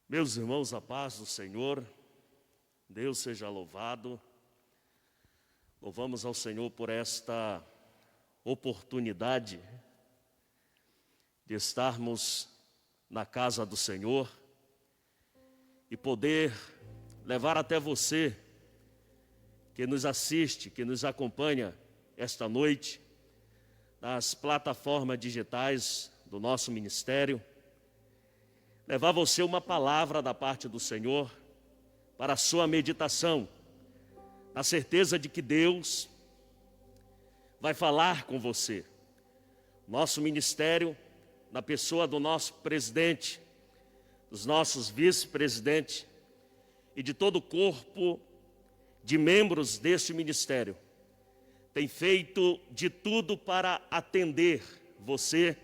Meus irmãos, a paz do Senhor, Deus seja louvado. Louvamos ao Senhor por esta oportunidade de estarmos na casa do Senhor e poder levar até você que nos assiste, que nos acompanha esta noite nas plataformas digitais do nosso ministério, levar você uma palavra da parte do Senhor para a sua meditação, na certeza de que Deus vai falar com você. Nosso ministério, na pessoa do nosso presidente, dos nossos vice-presidentes e de todo o corpo de membros deste ministério, tem feito de tudo para atender você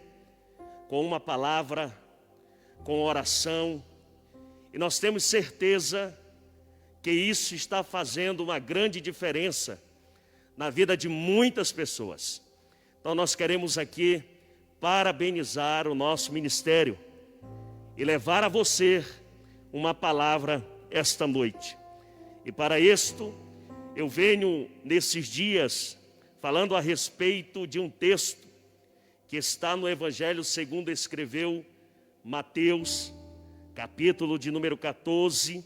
com uma palavra, com oração, e nós temos certeza que isso está fazendo uma grande diferença na vida de muitas pessoas. Então nós queremos aqui parabenizar o nosso ministério e levar a você uma palavra esta noite. E para isto, eu venho nesses dias falando a respeito de um texto que está no Evangelho segundo escreveu Mateus, capítulo de número 14,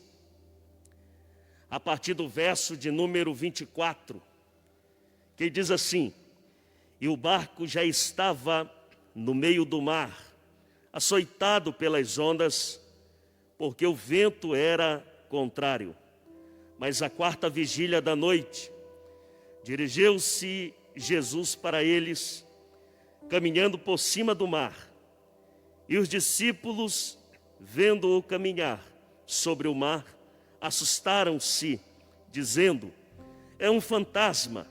a partir do verso de número 24, que diz assim: e o barco já estava no meio do mar, açoitado pelas ondas, porque o vento era contrário. Mas à quarta vigília da noite, dirigiu-se Jesus para eles, caminhando por cima do mar. E os discípulos, vendo-o caminhar sobre o mar, assustaram-se, dizendo: é um fantasma,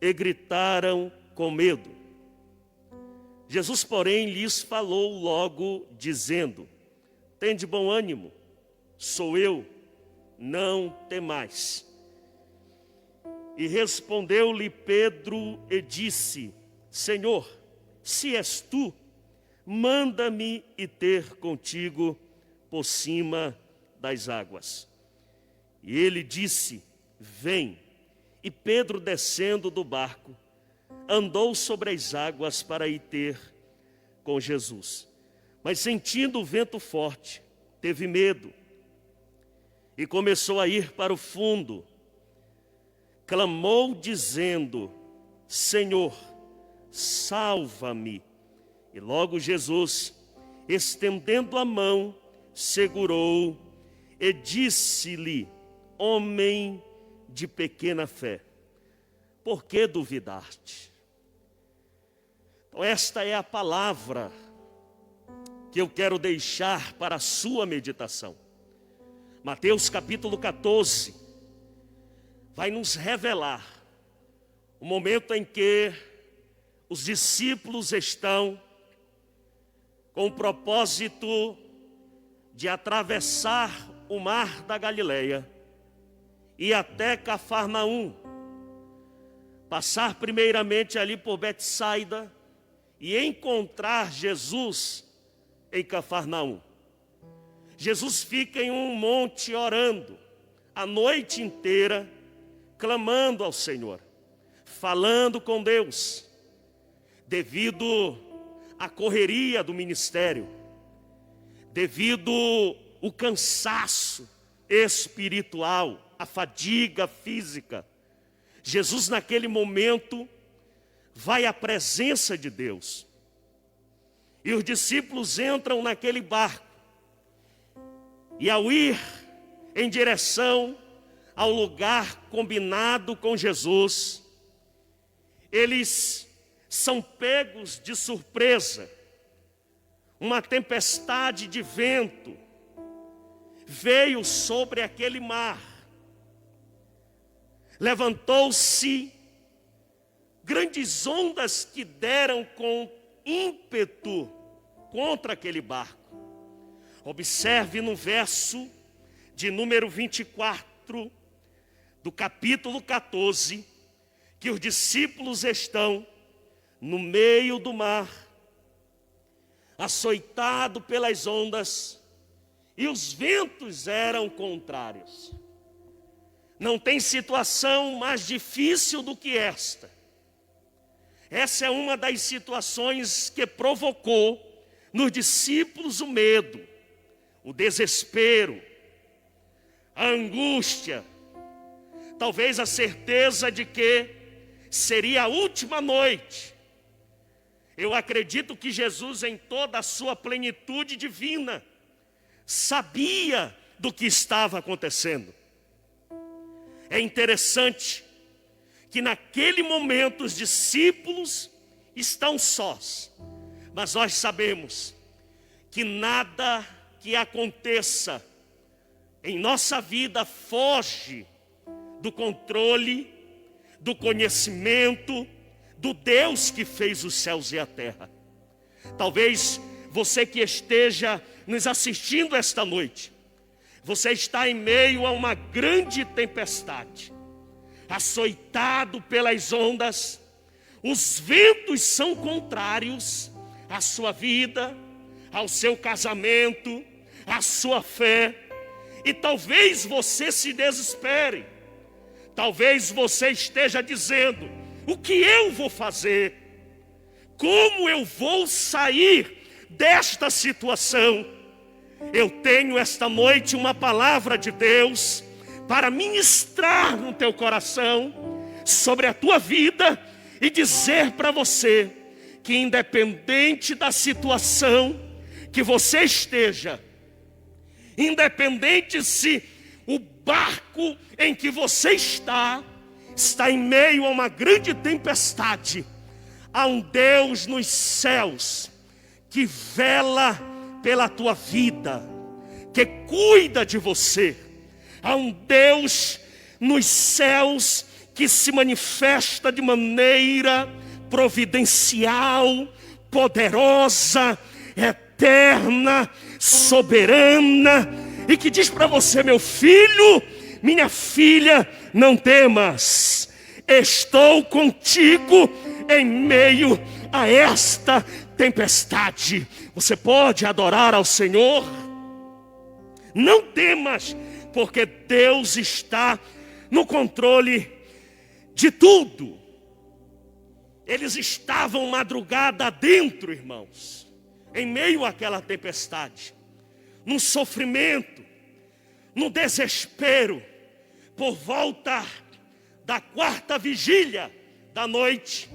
e gritaram com medo. Jesus, porém, lhes falou logo, dizendo: tende bom ânimo, sou eu, não temais. E respondeu-lhe Pedro e disse: Senhor, se és tu, manda-me ir ter contigo por cima das águas. E ele disse: vem. E Pedro, descendo do barco, andou sobre as águas para ir ter com Jesus. Mas sentindo o vento forte, teve medo e começou a ir para o fundo. Clamou dizendo: Senhor, salva-me. E logo Jesus, estendendo a mão, segurou e disse-lhe: homem de pequena fé, por que duvidaste? Então esta é a palavra que eu quero deixar para a sua meditação. Mateus capítulo 14 vai nos revelar o momento em que os discípulos estão com o propósito de atravessar o mar da Galileia e até Cafarnaum, passar primeiramente ali por Betsaida e encontrar Jesus em Cafarnaum. Jesus fica em um monte orando a noite inteira, clamando ao Senhor, falando com Deus, devido à correria do ministério, devido ao cansaço espiritual, a fadiga física. Jesus naquele momento vai à presença de Deus. E os discípulos entram naquele barco. E ao ir em direção ao lugar combinado com Jesus, eles são pegos de surpresa. Uma tempestade de vento veio sobre aquele mar. Levantou-se grandes ondas que deram com ímpeto contra aquele barco. Observe no verso de número 24 do capítulo 14, que os discípulos estão no meio do mar, açoitado pelas ondas, e os ventos eram contrários. Não tem situação mais difícil do que esta. Essa é uma das situações que provocou nos discípulos o medo, o desespero, a angústia, talvez a certeza de que seria a última noite. Eu acredito que Jesus, em toda a sua plenitude divina, sabia do que estava acontecendo. É interessante que naquele momento os discípulos estão sós, mas nós sabemos que nada que aconteça em nossa vida foge do controle, do conhecimento do Deus que fez os céus e a terra. Talvez você que esteja nos assistindo esta noite, você está em meio a uma grande tempestade, açoitado pelas ondas, os ventos são contrários à sua vida, ao seu casamento, à sua fé, e talvez você se desespere, talvez você esteja dizendo: o que eu vou fazer? Como eu vou sair desta situação? Eu tenho esta noite uma palavra de Deus para ministrar no teu coração sobre a tua vida e dizer para você que, independente da situação que você esteja, independente se o barco em que você está em meio a uma grande tempestade, há um Deus nos céus que vela pela tua vida, que cuida de você. Há um Deus nos céus que se manifesta de maneira providencial, poderosa, eterna, soberana, e que diz para você: meu filho, minha filha, não temas, estou contigo em meio a esta tempestade. Você pode adorar ao Senhor? Não temas, porque Deus está no controle de tudo. Eles estavam madrugada adentro, irmãos, em meio àquela tempestade, no sofrimento, no desespero. Por volta da 4ª vigília da noite,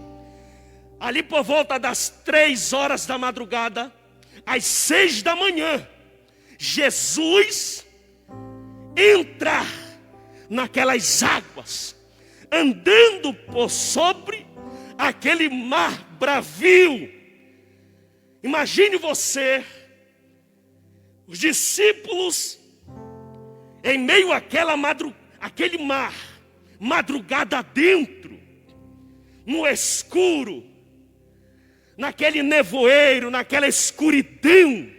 ali por volta das 3 horas da madrugada, às 6 da manhã, Jesus entra naquelas águas, andando por sobre aquele mar bravio. Imagine você, os discípulos, em meio àquele mar, madrugada dentro, no escuro, naquele nevoeiro, naquela escuridão,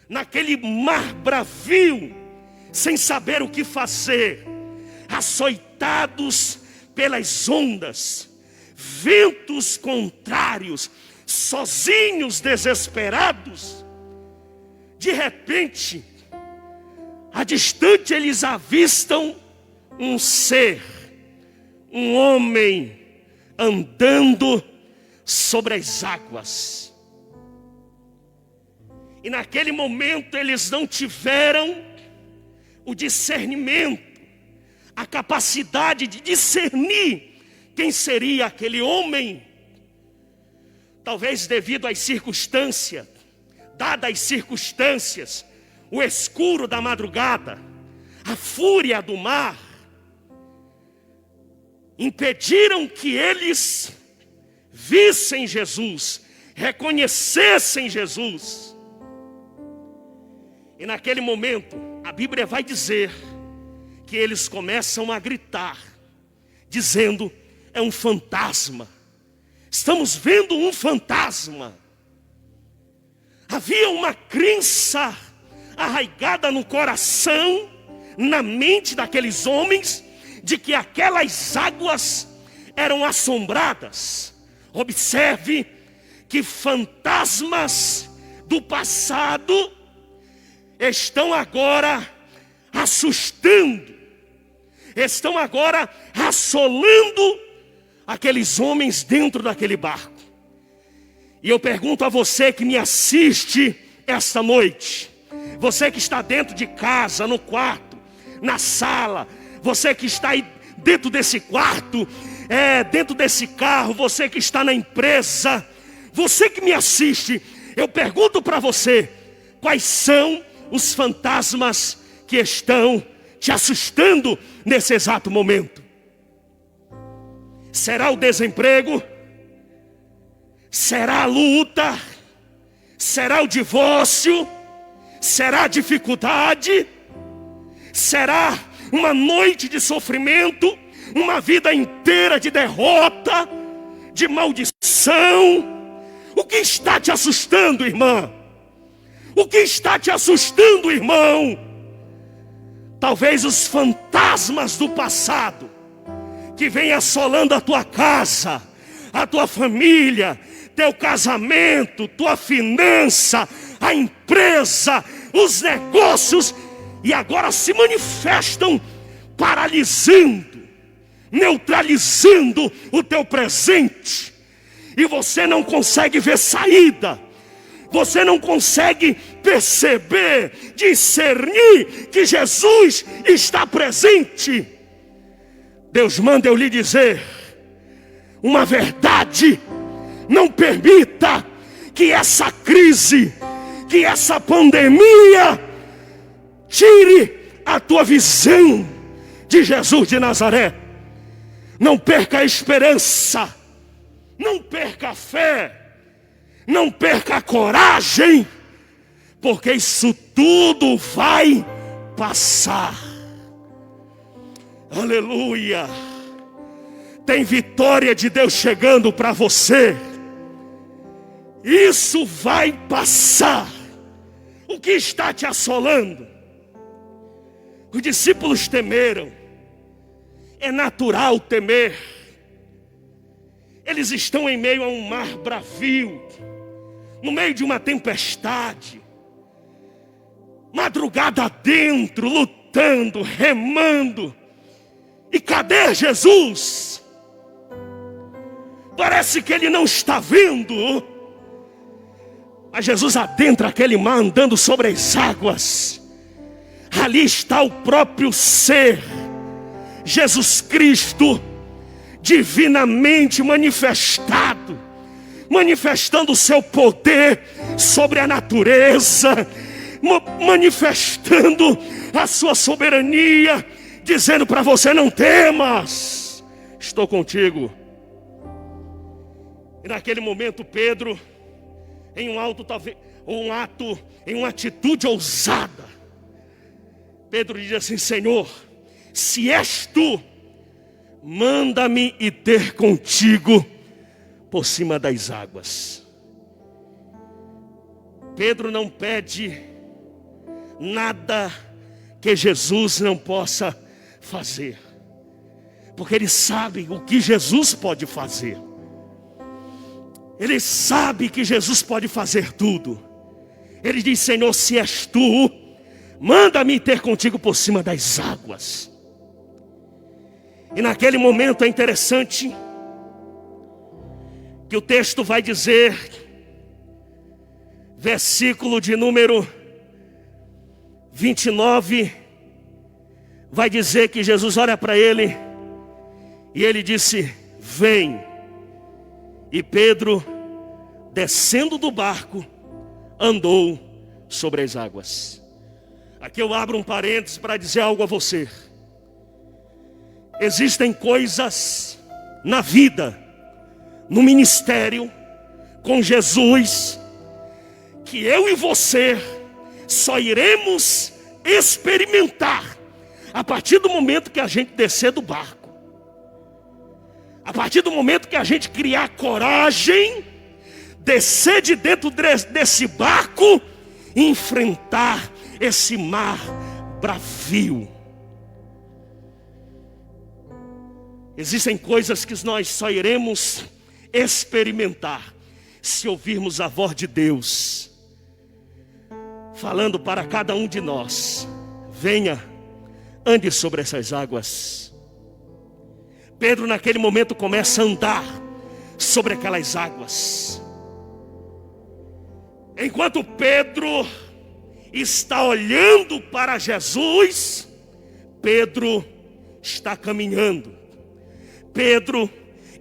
naquele mar bravio, sem saber o que fazer, açoitados pelas ondas, ventos contrários, sozinhos, desesperados. De repente, a distante eles avistam um ser, um homem andando sobre as águas. E naquele momento eles não tiveram o discernimento, a capacidade de discernir quem seria aquele homem. Talvez devido às circunstâncias, dadas as circunstâncias, o escuro da madrugada, a fúria do mar, impediram que eles vissem Jesus, reconhecessem Jesus. E naquele momento, a Bíblia vai dizer que eles começam a gritar, dizendo: é um fantasma, estamos vendo um fantasma. Havia uma crença arraigada no coração, na mente daqueles homens, de que aquelas águas eram assombradas. Observe que fantasmas do passado estão agora assustando, estão agora assolando aqueles homens dentro daquele barco. E eu pergunto a você que me assiste esta noite, você que está dentro de casa, no quarto, na sala, você que está aí dentro desse quarto, dentro desse carro, você que está na empresa, você que me assiste, eu pergunto para você, quais são os fantasmas que estão te assustando nesse exato momento? Será o desemprego? Será a luta? Será o divórcio? Será a dificuldade? Será uma noite de sofrimento? Uma vida inteira de derrota? De maldição? O que está te assustando, irmã? O que está te assustando, irmão? Talvez os fantasmas do passado que vem assolando a tua casa, a tua família, teu casamento, tua finança, a empresa, os negócios, e agora se manifestam paralisando, neutralizando o teu presente, e você não consegue ver saída, você não consegue perceber, discernir que Jesus está presente. Deus manda eu lhe dizer uma verdade: não permita que essa crise, que essa pandemia tire a tua visão de Jesus de Nazaré. Não perca a esperança, não perca a fé, não perca a coragem, porque isso tudo vai passar. Aleluia! Tem vitória de Deus chegando para você. Isso vai passar. O que está te assolando? Os discípulos temeram. É natural temer. Eles estão em meio a um mar bravio, no meio de uma tempestade, madrugada dentro, lutando, remando. E cadê Jesus? Parece que ele não está vendo. Mas Jesus adentra aquele mar andando sobre as águas. Ali está o próprio ser, Jesus Cristo, divinamente manifestado, manifestando o seu poder sobre a natureza, manifestando a sua soberania, dizendo para você: não temas, estou contigo. E naquele momento Pedro, em uma atitude ousada, Pedro diz assim: Senhor, se és tu, manda-me ir ter contigo por cima das águas. Pedro não pede nada que Jesus não possa fazer, porque ele sabe o que Jesus pode fazer. Ele sabe que Jesus pode fazer tudo. Ele diz: Senhor, se és tu, manda-me ter contigo por cima das águas. E naquele momento é interessante que o texto vai dizer, versículo de número 29, vai dizer que Jesus olha para ele e ele disse: vem. E Pedro, descendo do barco, andou sobre as águas. Aqui eu abro um parênteses para dizer algo a você. Existem coisas na vida, no ministério, com Jesus, que eu e você só iremos experimentar a partir do momento que a gente descer do barco. A partir do momento que a gente criar coragem, descer de dentro desse barco e enfrentar esse mar bravio. Existem coisas que nós só iremos experimentar se ouvirmos a voz de Deus falando para cada um de nós: venha, ande sobre essas águas. Pedro naquele momento começa a andar sobre aquelas águas. Enquanto Pedro está olhando para Jesus, Pedro está caminhando. Pedro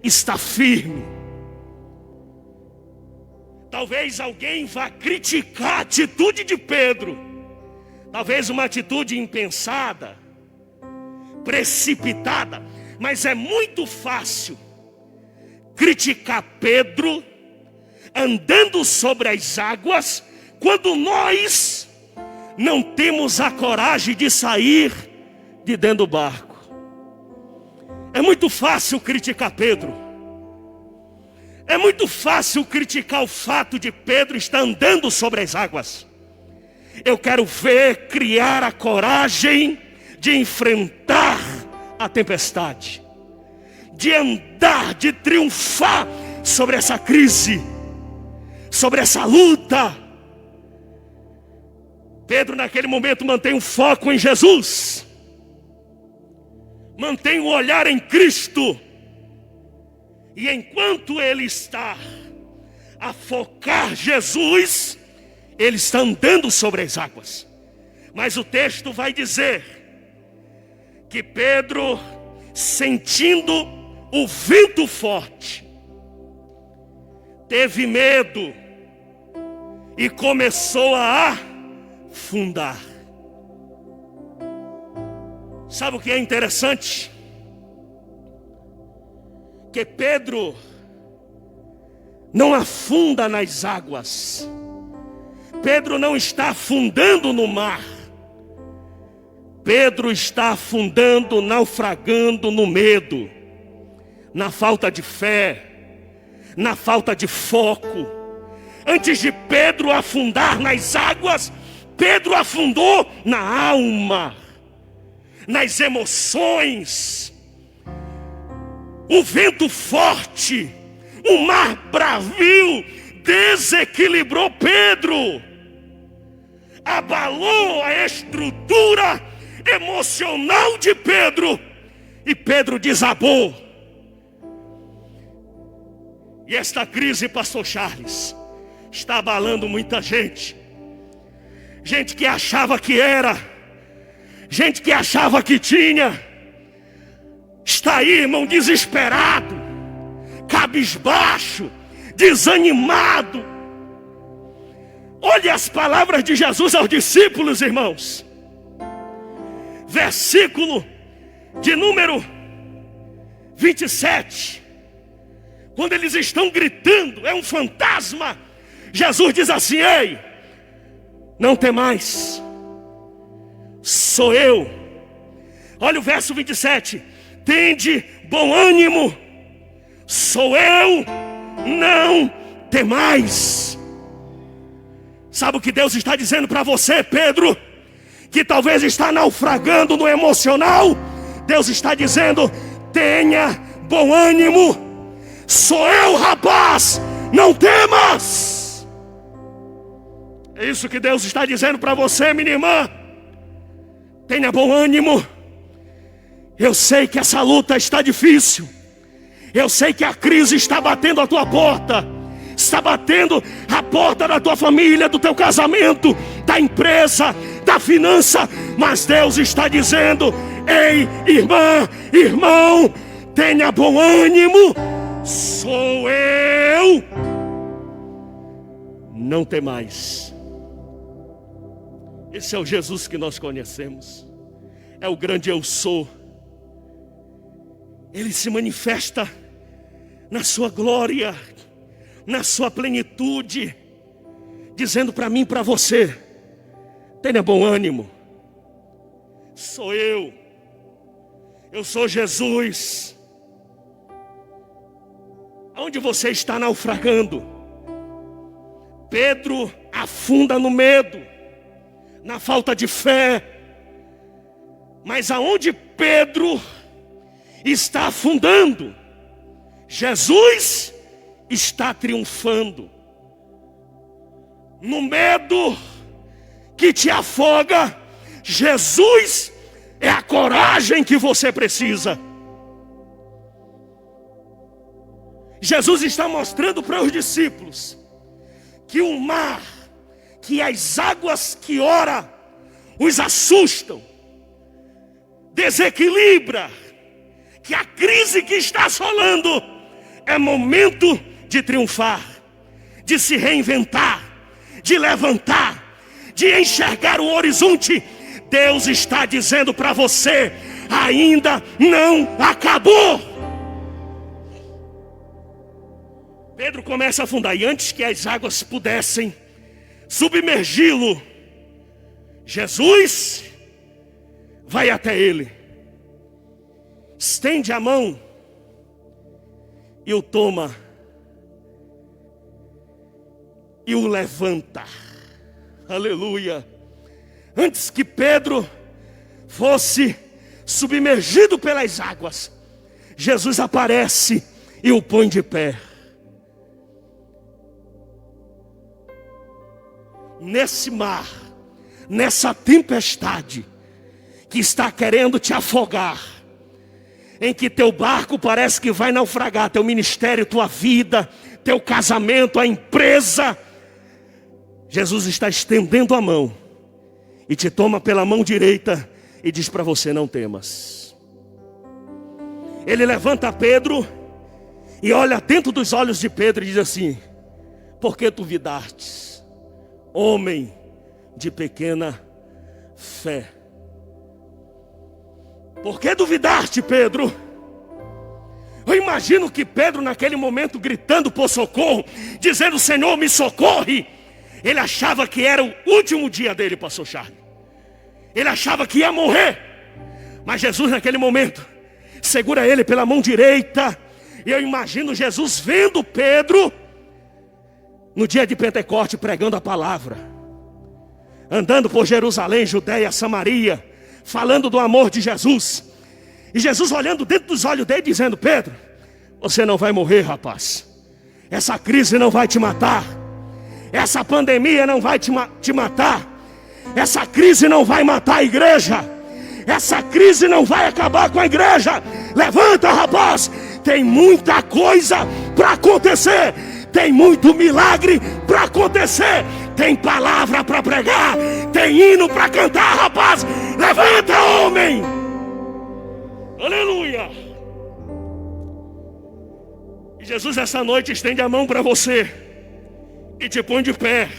está firme. Talvez alguém vá criticar a atitude de Pedro. Talvez uma atitude impensada, precipitada. Mas é muito fácil criticar Pedro andando sobre as águas, quando nós não temos a coragem de sair de dentro do barco. É muito fácil criticar Pedro. É muito fácil criticar o fato de Pedro estar andando sobre as águas. Eu quero ver criar a coragem de enfrentar a tempestade, de andar, de triunfar sobre essa crise, sobre essa luta. Pedro naquele momento mantém o foco em Jesus, mantém o olhar em Cristo. E enquanto ele está a focar Jesus, ele está andando sobre as águas. Mas o texto vai dizer que Pedro, sentindo o vento forte, teve medo e começou a afundar. Sabe o que é interessante? Que Pedro não afunda nas águas. Pedro não está afundando no mar. Pedro está afundando, naufragando no medo, na falta de fé, na falta de foco. Antes de Pedro afundar nas águas, Pedro afundou na alma, nas emoções. O vento forte, o mar bravio desequilibrou Pedro, abalou a estrutura emocional de Pedro, e Pedro desabou. E esta crise, pastor Charles, está abalando muita gente. Gente que achava que era, gente que achava que tinha, está aí, irmão, desesperado, cabisbaixo, desanimado. Olhe as palavras de Jesus aos discípulos, irmãos. Versículo de número 27. Quando eles estão gritando, é um fantasma. Jesus diz assim: ei, não temais, sou eu. Olha o verso 27. Tende bom ânimo, sou eu, não temais. Sabe o que Deus está dizendo para você, Pedro? Que talvez está naufragando no emocional. Deus está dizendo: tenha bom ânimo, sou eu, rapaz, não temas. É isso que Deus está dizendo para você, minha irmã. Tenha bom ânimo. Eu sei que essa luta está difícil. Eu sei que a crise está batendo a tua porta. Está batendo a porta da tua família, do teu casamento, da empresa, da finança. Mas Deus está dizendo: ei, irmã, irmão, tenha bom ânimo, sou eu, não temais. Esse é o Jesus que nós conhecemos. É o grande eu sou. Ele se manifesta na sua glória, na sua plenitude, dizendo para mim e para você: tenha bom ânimo, sou eu sou Jesus. Onde você está naufragando? Pedro afunda no medo, na falta de fé. Mas aonde Pedro está afundando, Jesus está triunfando. No medo que te afoga, Jesus é a coragem que você precisa. Jesus está mostrando para os discípulos que o mar, que as águas que ora os assustam, desequilibra, que a crise que está assolando é momento de triunfar, de se reinventar, de levantar, de enxergar o horizonte. Deus está dizendo para você: ainda não acabou. Pedro começa a afundar, e antes que as águas pudessem submergi-lo, Jesus vai até ele, estende a mão e o toma e o levanta. Aleluia. Antes que Pedro fosse submergido pelas águas, Jesus aparece e o põe de pé. Nesse mar, nessa tempestade que está querendo te afogar, em que teu barco parece que vai naufragar, teu ministério, tua vida, teu casamento, a empresa, Jesus está estendendo a mão e te toma pela mão direita e diz para você: não temas. Ele levanta Pedro e olha dentro dos olhos de Pedro e diz assim: por que duvidastes, homem de pequena fé? Por que duvidaste, Pedro? Eu imagino que Pedro naquele momento gritando por socorro, dizendo: Senhor, me socorre. Ele achava que era o último dia dele, pastor Charles. Ele achava que ia morrer. Mas Jesus naquele momento segura ele pela mão direita. E eu imagino Jesus vendo Pedro no dia de Pentecostes pregando a palavra, andando por Jerusalém, Judeia, Samaria, falando do amor de Jesus. E Jesus olhando dentro dos olhos dele dizendo: Pedro, você não vai morrer, rapaz. Essa crise não vai te matar. Essa pandemia não vai te matar. Essa crise não vai matar a igreja. Essa crise não vai acabar com a igreja. Levanta, rapaz. Tem muita coisa para acontecer. Tem muito milagre para acontecer. Tem palavra para pregar. Tem hino para cantar, rapaz. Levanta, homem. Aleluia. E Jesus essa noite estende a mão para você e te põe de pé.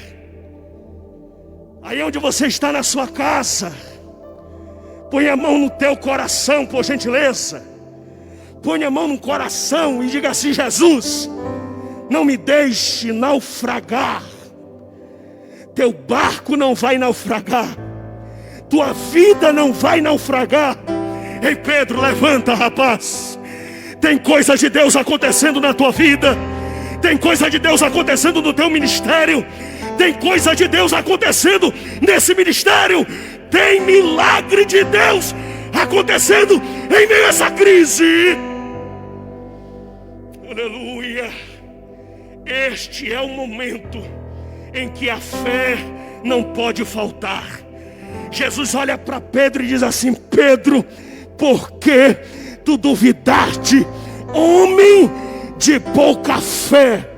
Aí onde você está na sua casa, põe a mão no teu coração, por gentileza. Põe a mão no coração e diga assim: Jesus, não me deixe naufragar. Teu barco não vai naufragar. Tua vida não vai naufragar. Ei, Pedro, levanta, rapaz. Tem coisa de Deus acontecendo na tua vida. Tem coisa de Deus acontecendo no teu ministério. Tem coisa de Deus acontecendo nesse ministério. Tem milagre de Deus acontecendo em meio a essa crise. Aleluia. Este é o momento em que a fé não pode faltar. Jesus olha para Pedro e diz assim: Pedro, por que tu duvidaste, homem de pouca fé?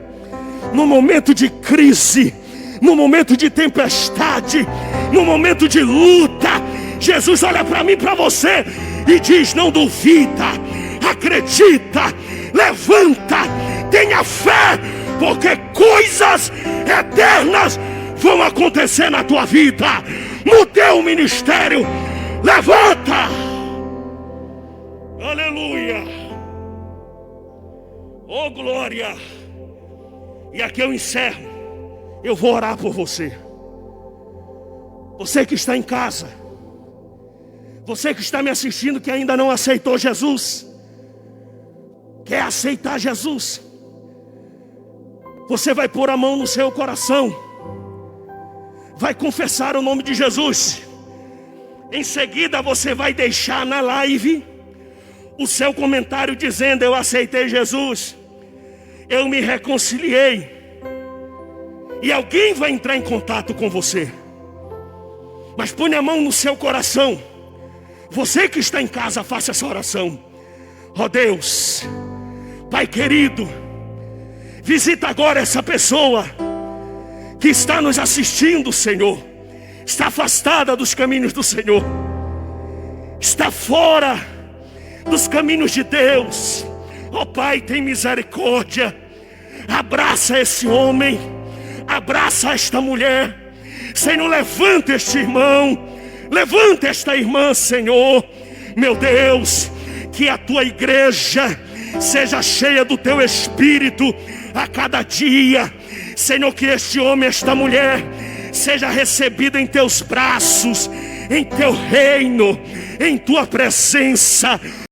No momento de crise, no momento de tempestade, no momento de luta, Jesus olha para mim, para você e diz: não duvida, acredita, levanta, tenha fé, porque coisas eternas vão acontecer na tua vida, no teu ministério. Levanta. Aleluia. Oh, glória. E aqui eu encerro. Eu vou orar por você. Você que está em casa, você que está me assistindo, que ainda não aceitou Jesus, quer aceitar Jesus, você vai pôr a mão no seu coração, vai confessar o nome de Jesus. Em seguida você vai deixar na live o seu comentário dizendo: eu aceitei Jesus, eu me reconciliei. E alguém vai entrar em contato com você. Mas põe a mão no seu coração. Você que está em casa, faça essa oração. Ó Deus, Pai querido, visita agora essa pessoa que está nos assistindo, Senhor. Está afastada dos caminhos do Senhor, está fora dos caminhos de Deus. Ó Pai, tem misericórdia. Abraça esse homem, abraça esta mulher. Senhor, levanta este irmão, levanta esta irmã, Senhor. Meu Deus, que a tua igreja seja cheia do teu Espírito a cada dia. Senhor, que este homem, esta mulher seja recebida em teus braços, em teu reino, em tua presença.